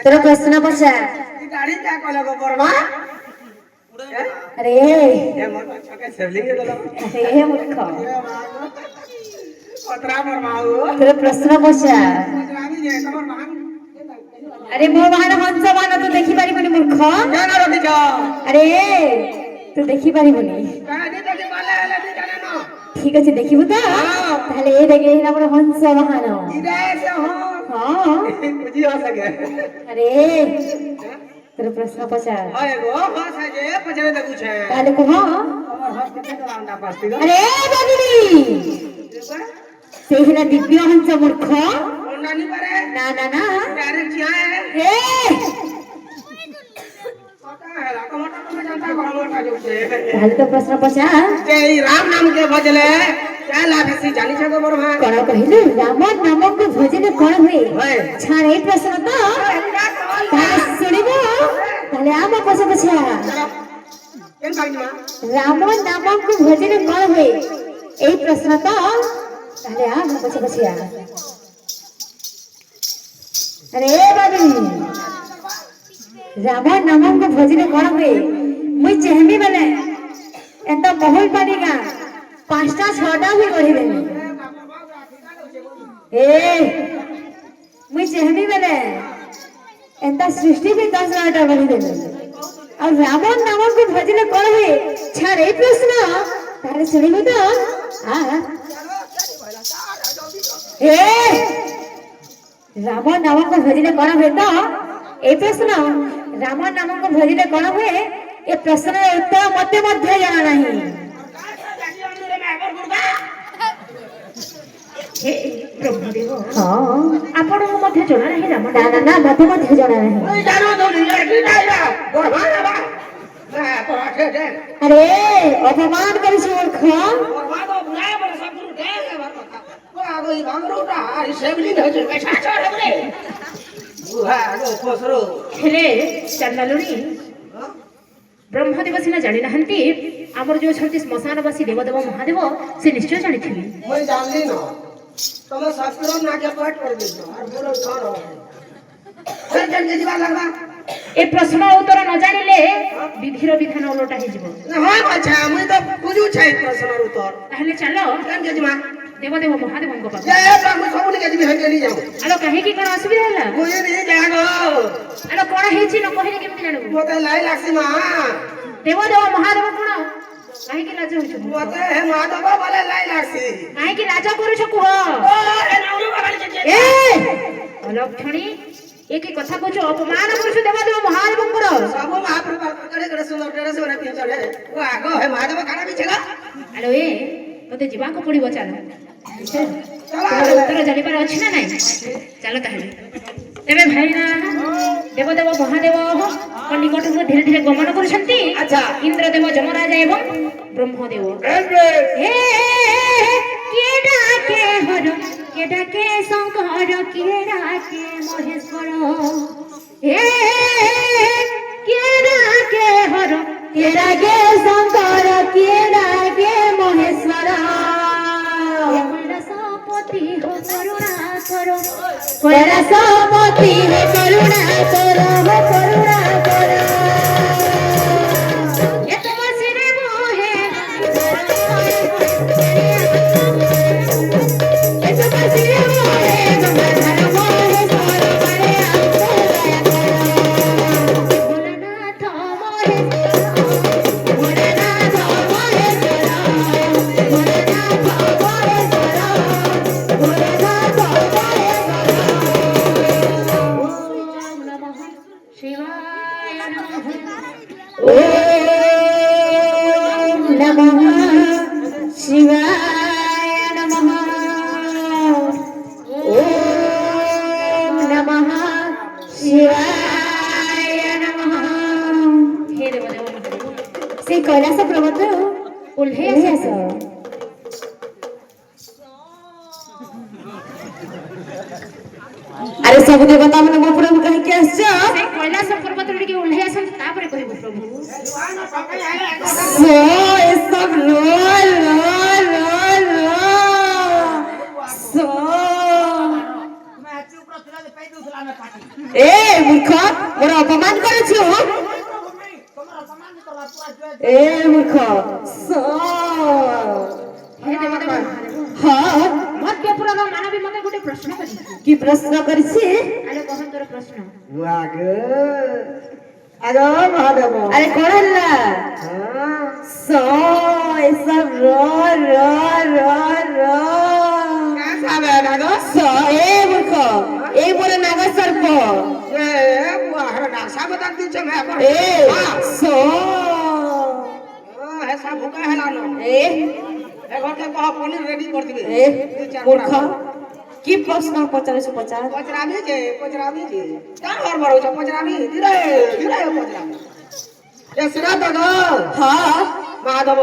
तोर प्रश्न पचार गाड़ी क्या कल गो बरमा अरे ये मोर छके सेवलिंग के दला अरे मूर्ख पतरा बरमाऊ तोर प्रश्न पचार पतरानी जे तमर मान अरे मो बाहर हंस मान तू देखि पारिबनी मूर्ख क्या ना रखी जा अरे तू देखि पारिबनी कानी देखि पाले हेले नी जाने न ठीक अछि देखिबु त ताले ए देखे हिना हमर हंस बाहन इदे से हो हां बुझी हो सके अरे तोर प्रश्न पचार हाय गो हां से जे पछरे देखु छे ताले को हां हमर हंस के तो अंडा पास्ती गो अरे बाबूनी सेहिना दिव्य हंस मूर्ख अंडा नी पारे ना ना ना डायरेक्ट छे ए पता है टमाटर तो जानता गरम का जो छे ताले तो प्रश्न पचार जे ई राम नाम के भजले क्या लाभ है सी जानी छ गो बरमा कोन कहिलु राम नाम को भजन कोन हुए होय छाड़े प्रश्न तो ताले सुनिबो ताले आम पछ पछा केन बागमा राम नाम को भजन कोन हुए एई प्रश्न तो ताले आम पछ पछा अरे बाबू राम नाम को भजन कोन हुए मुई चहमी बले एंता महल पानीगा पांचटा छटा भी गढ़ी देनी ए मुई चहमी बले एंता सृष्टि भी 10 गढ़ी देनी और रावण नाम को भजन कोन हुए छाड़े प्रश्न तारे सुनिबो तो आ ए रावण नाम को भजन कोन हुए तो ए प्रश्न रावण नाम को भजन कोन हुए ए प्रश्न उत्तर मते मध्य जाना नहीं हे प्रभु देव हां आपण को मध्य जणा नाही राम ना ना ना मते मध्य जणा नाही ओई जानो तो नी की जाइला बरमा बा ना पराठे दे अरे अपमान करिस मूर्ख बरमा तो बुलाए बड़ सब गुरु दे वो आगो ई भांगरूटा ई सेवली न जे कैसा छोड़ रे बुहा आगो पसरो हेले चंदलुनी ब्रह्मदेव सिना जानि नहंती आमर जो छंती श्मशानवासी देवदेव महादेव से निश्चय जानिथिबी मैं जानली न तुम सब्सक्राइब ना के पाठ कर देछो और बोलो छोड़ो फिर जन के जीवा लगबा ए प्रश्न उत्तर न जानिले विधिर विधान उलटा हे जिवो हां अच्छा मैं तो बुझू छै प्रश्न उत्तर ताहले चलो जन के जीवा देवदेव महादेव को पास जय प्रभु सबने के जीवा के नहीं जाओ आलो काहे की कोन असुविधा होला मुझे नहीं जानो आलो कोन हेछि न कहिले केमति जानबो मोते लाई लागसी मा देवदेव महादेव कोन काहे की लाज होछ मोते हे माधव वाले लाई लागसी काहे की लाज करू छ कुह ओ ए नाउनु बाबा के ए अलक्षणी एके कथा कहछ अपमान करू छ देवदेव महादेव को सब महाप्रभु करे करे सुंदर तेरे से तीन चढ़े वो आगो है महादेव काना बिछेगा आलो ए तते जीवा को पड़िबो चलो चलो उत्तर जानिबार अछि ना नाही चलो ताहले तेबे भाईना देवदेव महादेव को निकट से धीरे धीरे गमन करछंती अच्छा इंद्रदेव जमराज एवं ब्रह्मदेव ए के डाके शंकर के डाके महेश्वर हे के डाके हर के डाके शंकर के डाके महेश्वर कैलासपति हो करुणा करो कैलासपति हो करुणा करो हो करुणा करो ये तो सिरे मोहे ये तो सिरे मोहे गंगाधर मोहे सोर करे आपको दया करो भोलेनाथ मोहे भोलेनाथ मोहे भोलेनाथ ओम नमः शिवाय नमः ओम नमः शिवाय नमः ओम नमः शिवाय नमः हे देवदेव से कैलास पर्वत उल्हे आस अरे सब देवता मन मो प्रभु कहि के आछ से कैलास पर्वत रे उल्हे आस तापर कहबो प्रभु सो ए सब रोल रोल रोल सो मैं चुप रह ଆମେ ପାଟି এ মূর্খ মোর অপমান করেছো ତମର ସମାନ କଲା ପୁରା এ মূর্খ স हे देवता হ্যাঁ मध्य पुराण मानवी मते गोटे प्रश्न करिछि কি প্রশ্ন করেছি आले कहन तोर प्रश्न ଆଗ ମହାଦେବ আরে কোন হল্লা স এসব র র র র ସାବେ ନାଗ স এ মূর্খ এই মোর নাগ সর্প ଏ ବୁଆହର ନାସା ବତା ଦିଛ ମେ ଆପଣ এ স ହେ ସା ଭୁକା ହେଲାନ এ ଏ ଘରକେ କହ ପନିର ରେଡି କରିଥିବେ এ মূর্খ কি প্রশ্ন পচারিছ পচার ପଚରାମି ଯେ କାଣ ହରବର ହଉଛ ପଚରାମି ଧୀରେ ଧୀରେ ପଚରାମି ଏ ସିନା ତ হ্যাঁ ମହାଦେବ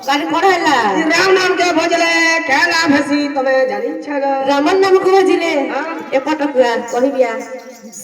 কারে কোন হল্লা ରାମ ନାମ କେ ଭଜଲେ କେ ଲାଭ ହେସି ତମେ ଜାଣିଛ ଗ রামন নাম কো বুঝিলে এপট কুয়া কহিবিয়া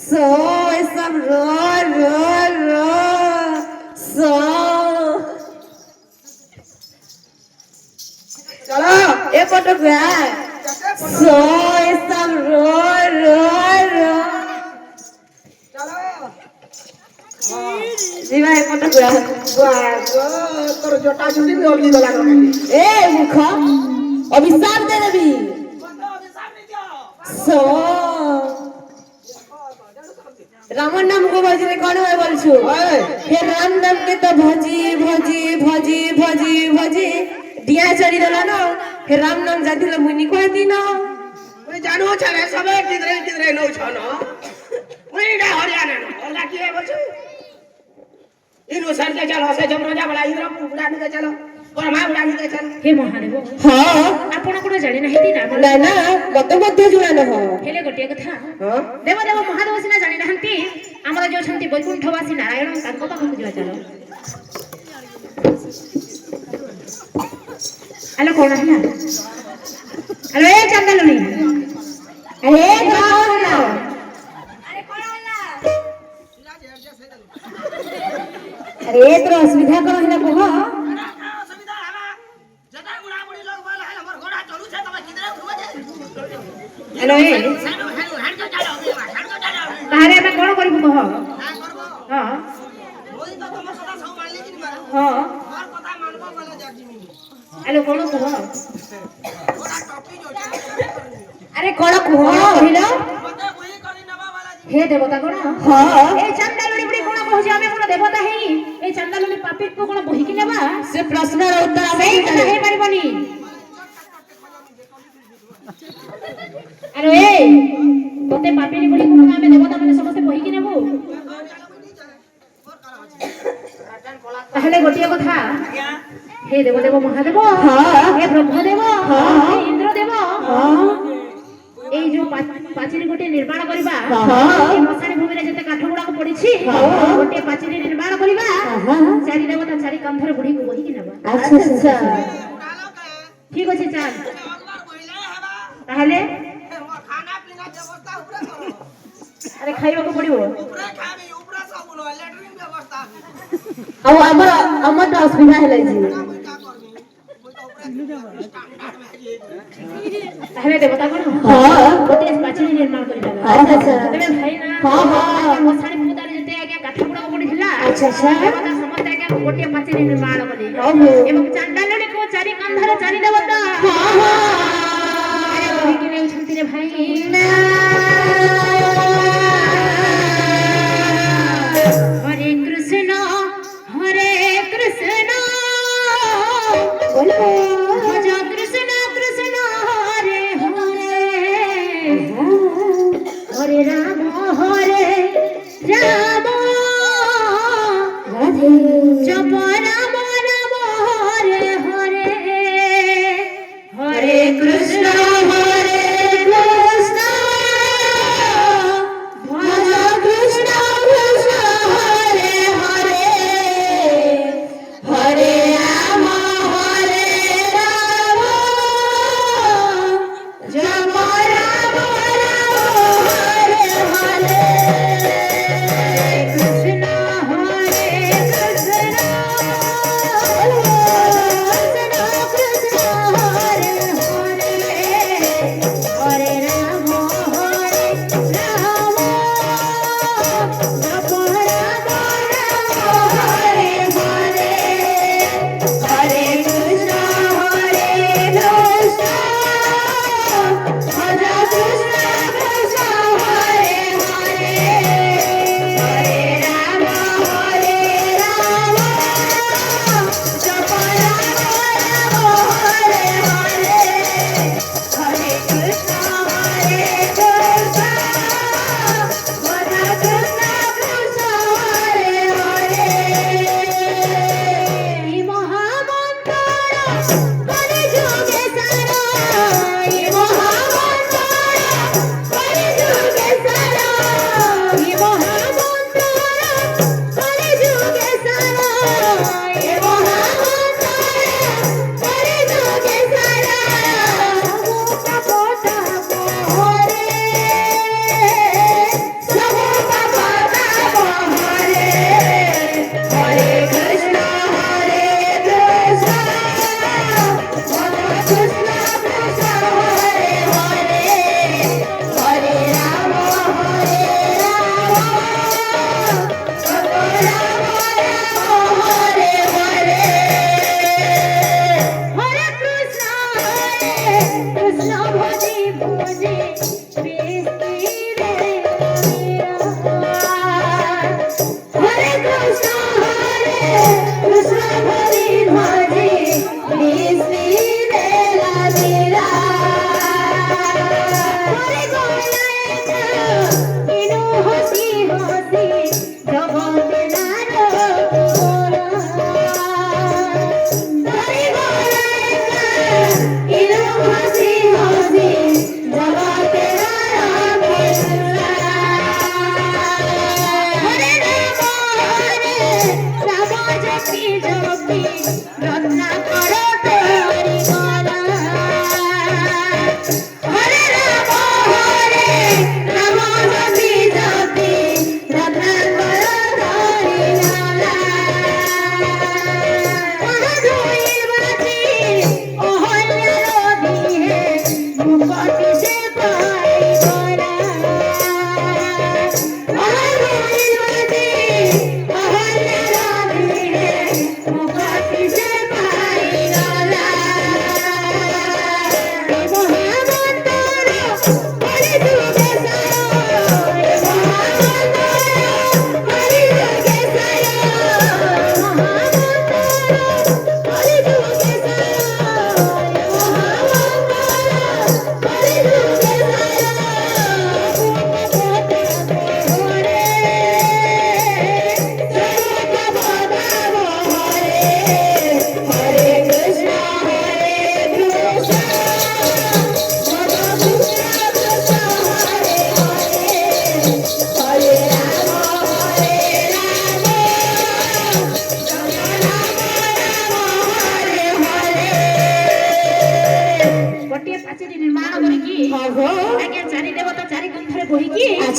স এসব র র র স চলো এপট কুয়া স এসব র র র চলো জিবা এপট কুয়া তোর জটা ছুটি ବି ଓଲଗି ଗଲା এ মুখ অভিশাপ দে দেবি স রামন নাম কো বুঝিলে কোন হয় বলছু হে রাম নাম কে তো ভজি ভজি ভজি ভজি ভজি ডিয়া চড়ি দেলা না হে রাম নাম জানিলে মুনি কহতি না ମୁଇଁ ଜାଣୁଛେ ରେ ସବେ କିଧରେ ନଉଛ ନ ମୁଇଁ ଏଇଟା ହରିୟାଣା ନ ଅଲଗା କିଏ ବୋଲଛୁ ଇନୁ ସରକେ ଚାଲ ସେ ଜମରଜା ବଲା ଇନ୍ଦ୍ର ବୁଡ଼ା ନିକେ ଚାଲ ବର୍ମା ବୁଡ଼ା ନିକେ ଚାଲ हे महादेव হ্যাঁ आपण कोन जानि नाहिति ना না না মতে মধ্যে জুড়া ন हेले गोटे कथा হ্যাঁ देव देव महादेव सिना जानि नाहंती हमरा जो छंती बैकुंठवासी नारायण तांको पाखु जिवा चलो हेलो कोन हला हेलो ए चंदलनी আরে গাও না আরে তোর অসুবিধা কোন হইলা কহ ଅସୁବିଧା ହେଲା ଯେତେ ବୁଢ଼ା ବୁଢ଼ୀ ଲୋକ ବୋଲେ ଆମର ଘୋଡ଼ା ଚଲୁଛେ ତମେ କିଧରେ ଉଠବ ଯେ हेलो ए ହେଡୁ ହେଡୁ ହେଡୁ ଚାଲ तारे ଆମେ कोन करिबु कह ନା କରବ हां ମୁଇଁ ତ ତମ କଥା ସବୁ ମାନିଲି କି ମାର हां ମୋର କଥା ମାନବ ବୋଲେ ଯାଜିମି हेलो कोन कह ଘୋଡ଼ା ଟପି ଯୋଉଛେ আরে কোন কুহ কহিলো ମତେ ବୁହି କରି ନେବା ବାଲା हे देवता कोन হ্যাঁ ए चंदलनी बुडी कोन कहू जे आमे कोन देवता हेई ए चंदलनी पापित को कोन बही कि नेबा সে প্রশ্নের উত্তর আমি ସେଇ କଥା ହେଇ ପାରିବନି ଆରେ ଏ ତତେ ପାପିନି ବୋଲି କୋନ ଆମେ ଦେବତା ମାନେ ସମସ୍ତେ କହିକି ନେବୁ ତାହେଲେ ଗୋଟିଏ କଥା हे देव देव महादेव हे ब्रह्मदेव हे इंद्रदेव এই যে পাচিরি গোটে নির্মাণ করিবা এই মশানি ভূমিরে যেতে কাঠ গুড়াক পড়িছি গোটে পাচিরি নির্মাণ করিবা চারি দেবতা চারি কান্ধরে বুড়ি কো বহি কি নেবা আচ্ছা আচ্ছা ঠিক আছে চাল ଅଗବାର ବୁହିଲେ ହେବା তাহলে ମୋ ଖାନା ପିନା ବ୍ୟବସ୍ଥା ଉପରେ କର আরে খাইବାକୁ ପଡିବ ଉପରେ ଖାଇବି ଉପରେ ସବୁ ନ ଲ୍ୟାଟ୍ରିନ୍ ବ୍ୟବସ୍ଥା ଆଉ ଆମର ତ ଅସୁବିଧା ହେଲା জি ମୁଇଁ କା କରବି ମୁଇଁ ତ ଉପରେ ଷ୍ଟାଣ୍ଡାର୍ଡ ମ୍ୟାଚ୍ তাহলে দেবতা কোন গোটে পাচিরি নির্মাণ করিবা আচ্ছা আচ্ছা তবে ভাই না মশানি ভূতারে যেতে আগে কাঠ গুড়াক পড়িছিলা আচ্ছা আচ্ছা দেবতা সমস্ত আগে গোটে পাচিরি নির্মাণ করি ওহো এবং চান্ডালনে কো চারি কান্ধরে চারি দেবতা আরে বহি কি নেউছন্তি রে ভাই হরে কৃষ্ণ বলো ভজ কৃষ্ণ কৃষ্ণ হরে হরে হরে রাম রাধে জপ রাম রাম হরে হরে হরে কৃষ্ণ কৃষ্ণ ভজ কৃষ্ণ কৃষ্ণ হরে হরে হরে রাম জপ রাম রাম হরে হরে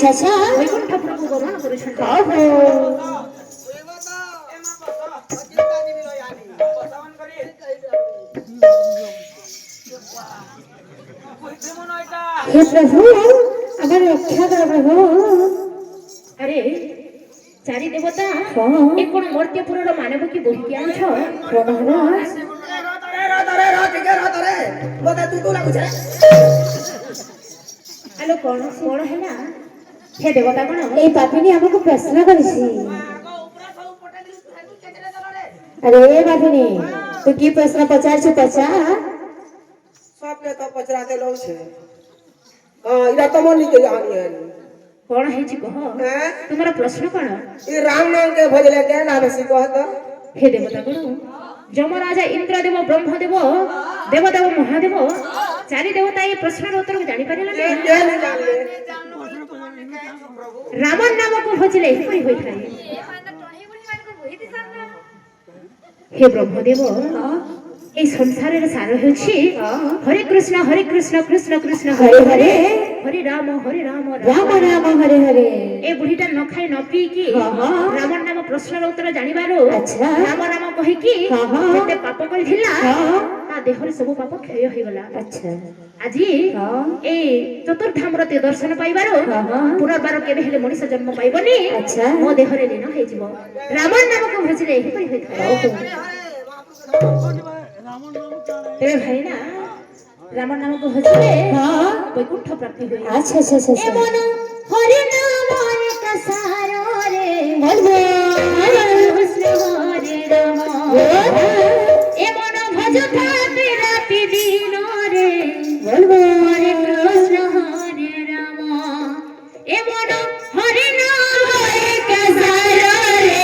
আচ্ছা আচ্ছা বৈকুণ্ঠপুরକୁ ଗମନ କରୁଛନ୍ତି। ଓହୋ हे प्रभु আমার রক্ষা কর প্রভু। ଆରେ ଚାରି ଦେବତା ହଁ। ଏ କଣ ମର୍ତ୍ତ୍ୟପୁରର ମାନବ କି ବୋହିକି ଆଣିଛ? মহারাজ মতে তু লাগুছে ଆଲୋ କଣ କଣ ହେଲା? ହେ ଦେବତା କଣ? এই পাপিনী আমাকে প্রশ্ন করেছি। আরে বাপিনী তুই কি প্রশ্ন পচারছু পচা। सबके तो पचराते लोग छे हां इरा तो मन निकल आनी है କଣ ହେଇଛି କହ? हैं ତୁମର ପ୍ରଶ୍ନ କଣ? ई राम नाम के भजले के ना बेसी कहत ହେ ଦେବତା କଣ? ଯମରାଜା ଇନ୍ଦ୍ରଦେବ ବ୍ରହ୍ମଦେବ ଦେବଦେବ ମହାଦେବ ଚାରି ଦେବତା ଏ ପ୍ରଶ୍ନର ଉତ୍ତରକୁ ଜାଣିପାରିଲେ ये ନାହିଁ। के नहीं जान ले ରାମ ନାମକୁ ଭଜିଲେ ଏହିପରି ହୋଇଥାଏ। ହେ ବ୍ରହ୍ମଦେବ এই সংসারের সার হচ্ছে হরে কৃষ্ণ কৃষ্ণ কৃষ্ণ হরে হরে হরে রাম রাম রাম হরে হরে। এ বুড়িটা ন খাই ন পিকি রামর নাম প্রশ্নর উত্তর জানিবারু আচ্ছা। রাম রাম কহিকি যেতে পাপ করিছিলা তা দেহরে সবু পাপ ক্ষয় হইগলা। আচ্ছা আজি এই চতুর্ধামর তে দর্শন পাইবারু পুনর্বার কেবে হেলে মনিষ জন্ম পাইবনি। আচ্ছা। মো দেহরে লীন হইଯିব। রামর নামକୁ ভজিলে এহিপরি হইଥାଏ। তেবে ভাই না রামর নামକୁ ভজিলে বৈকুণ্ঠ প্রাপ্তি হয়। আচ্ছা আচ্ছা আচ্ছা এমন হরি নাম এক সাররে বলবো কৃষ্ণ হরে রাম এমন ভজতা রাতি দিন রে বলবো হরে কৃষ্ণ হরে রাম এমন হরি নাম এক সাররে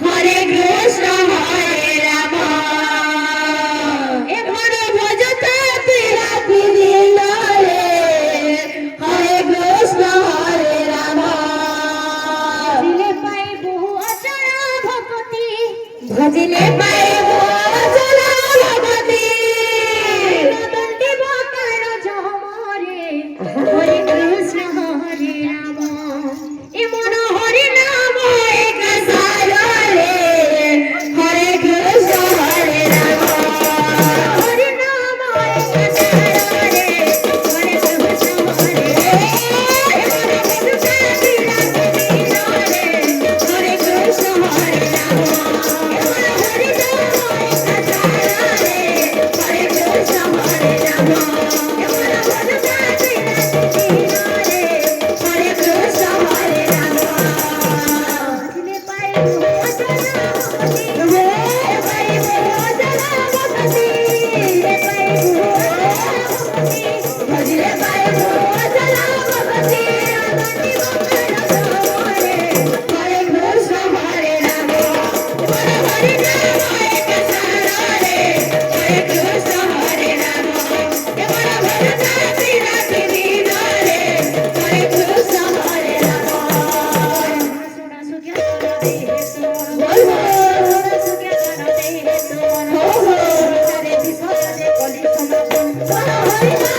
হরে কৃষ্ণ হরে রাম এমন ভজতা রাতি দিন রে হরে কৃষ্ণ হরে রাম ভজিলে পাইবু অচল ভক্তি ভজিলে পাইব অচল ভক্তি দণ্ডি বকার জমরে হরে কৃষ্ণ হরে রাম এমন হরি নাম এক সাররে হরে কৃষ্ণ হরে রাম হরি নাম এক সাররে হরে কৃষ্ণ হরে হরে কৃষ্ণ হরে রাম হরি নাম এক সাররে হরে কৃষ্ণ হরে রাম হরে কৃষ্ণ হরে রাম ভজিলে পাইবু অচল ভক্তি পাইবু অচল ভক্তি পাইবু ভজিলে পাইবু অচল ভক্তি দণ্ডি বকার জমরে হরে কৃষ্ণ হরে রাম হরি নাম এক সাররে হরে কৃষ্ণ হরে রাম এমন ভজতা রাতি দিন রে হরে কৃষ্ণ হরে রাম সোনা সুখিয়া রে বলবো সোনা সুখিয়া রে সোনা হরে বিশ্বরে কলি সমাপন হরি নাম